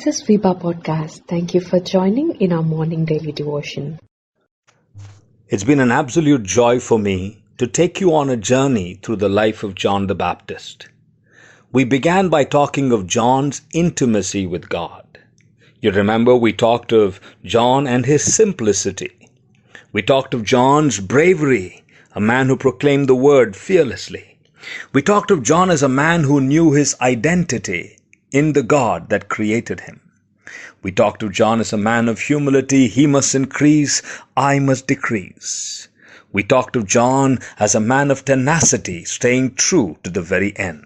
This is Vipa Podcast. Thank you for joining in our morning daily devotion. It's been an absolute joy for me to take you on a journey through the life of John the Baptist. We began by talking of John's intimacy with God. You remember we talked of John and his simplicity. We talked of John's bravery, a man who proclaimed the word fearlessly. We talked of John as a man who knew his identity in the God that created him. We talked of John as a man of humility. He must increase, I must decrease. We talked of John as a man of tenacity, staying true to the very end.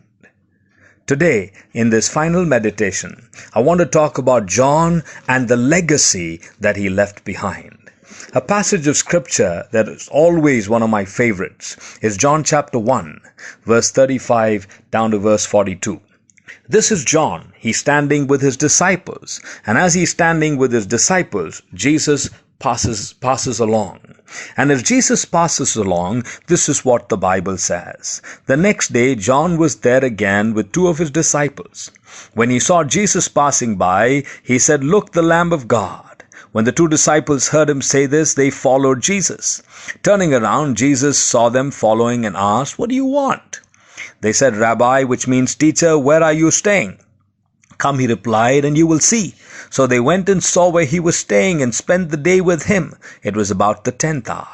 Today, in this final meditation, I want to talk about John and the legacy that he left behind. A passage of scripture that is always one of my favorites is John chapter 1, verse 35 down to verse 42. This is John. He's standing with his disciples. And as he's standing with his disciples, Jesus passes along. And as Jesus passes along, this is what the Bible says. The next day, John was there again with two of his disciples. When he saw Jesus passing by, he said, "Look, the Lamb of God." When the two disciples heard him say this, they followed Jesus. Turning around, Jesus saw them following and asked, "What do you want?" They said, "Rabbi," which means teacher, "where are you staying?" "Come," he replied, "and you will see." So they went and saw where he was staying and spent the day with him. It was about the 10th hour.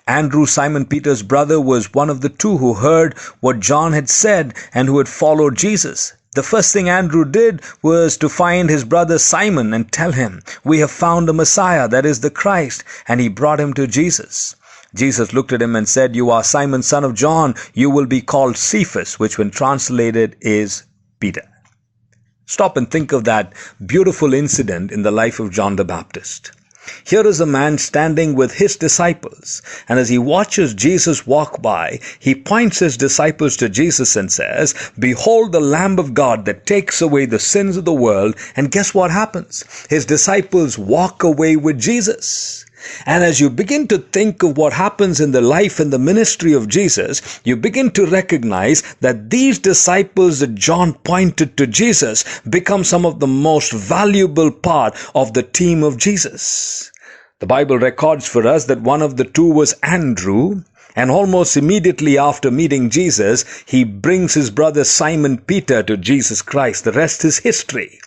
Andrew, Simon Peter's brother, was one of the two who heard what John had said and who had followed Jesus. The first thing Andrew did was to find his brother Simon and tell him, "We have found the Messiah, that is the Christ," and he brought him to Jesus. Jesus looked at him and said, "You are Simon, son of John. You will be called Cephas," which when translated is Peter. Stop and think of that beautiful incident in the life of John the Baptist. Here is a man standing with his disciples, and as he watches Jesus walk by, he points his disciples to Jesus and says, "Behold the Lamb of God that takes away the sins of the world." And guess what happens? His disciples walk away with Jesus. And as you begin to think of what happens in the life and the ministry of Jesus, you begin to recognize that these disciples that John pointed to Jesus become some of the most valuable part of the team of Jesus. The Bible records for us that one of the two was Andrew, and almost immediately after meeting Jesus, he brings his brother Simon Peter to Jesus Christ. The rest is history.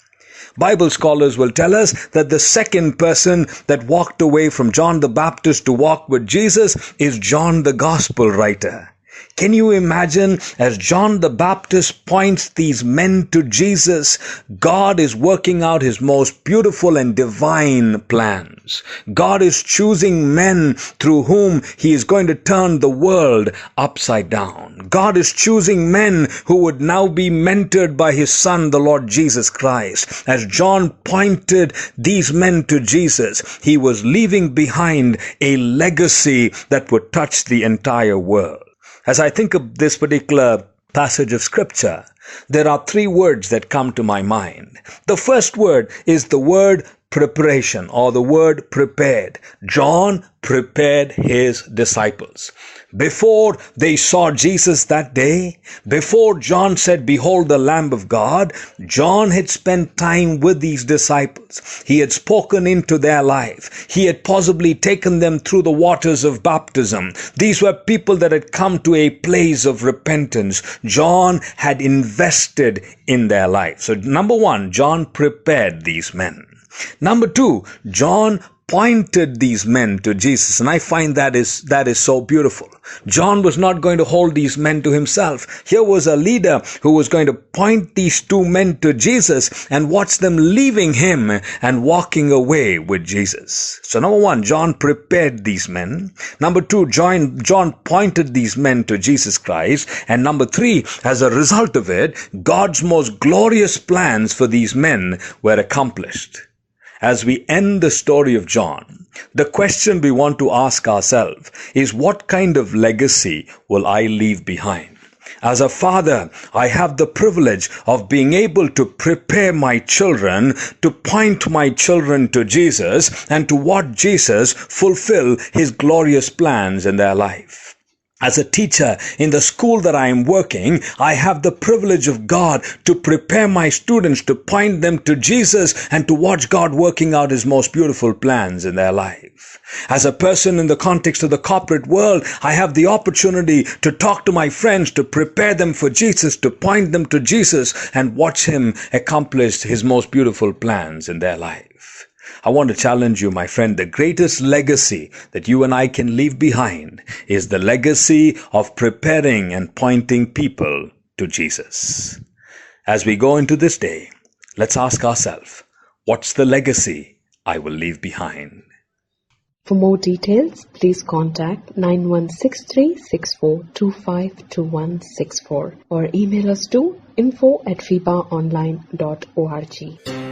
Bible scholars will tell us that the second person that walked away from John the Baptist to walk with Jesus is John the Gospel writer. Can you imagine, as John the Baptist points these men to Jesus, God is working out his most beautiful and divine plans. God is choosing men through whom he is going to turn the world upside down. God is choosing men who would now be mentored by his Son, the Lord Jesus Christ. As John pointed these men to Jesus, he was leaving behind a legacy that would touch the entire world. As I think of this particular passage of scripture, there are three words that come to my mind. The first word is the word preparation, or the word prepared. John prepared his disciples. Before they saw Jesus that day, before John said, "Behold the Lamb of God," John had spent time with these disciples. He had spoken into their life. He had possibly taken them through the waters of baptism. These were people that had come to a place of repentance. John had invested in their life. So number one, John prepared these men. Number two, John pointed these men to Jesus, and I find that is so beautiful. John was not going to hold these men to himself. Here was a leader who was going to point these two men to Jesus and watch them leaving him and walking away with Jesus. So number one, John prepared these men. Number two, John pointed these men to Jesus Christ. And number three, as a result of it, God's most glorious plans for these men were accomplished. As we end the story of John, the question we want to ask ourselves is, what kind of legacy will I leave behind? As a father, I have the privilege of being able to prepare my children, to point my children to Jesus, and to watch Jesus fulfill his glorious plans in their life. As a teacher in the school that I am working, I have the privilege of God to prepare my students to point them to Jesus and to watch God working out His most beautiful plans in their life. As a person in the context of the corporate world, I have the opportunity to talk to my friends, to prepare them for Jesus, to point them to Jesus and watch Him accomplish His most beautiful plans in their life. I want to challenge you, my friend. The greatest legacy that you and I can leave behind is the legacy of preparing and pointing people to Jesus. As we go into this day, let's ask ourselves, what's the legacy I will leave behind? For more details, please contact 916364252164 or email us to info@fibaonline.org.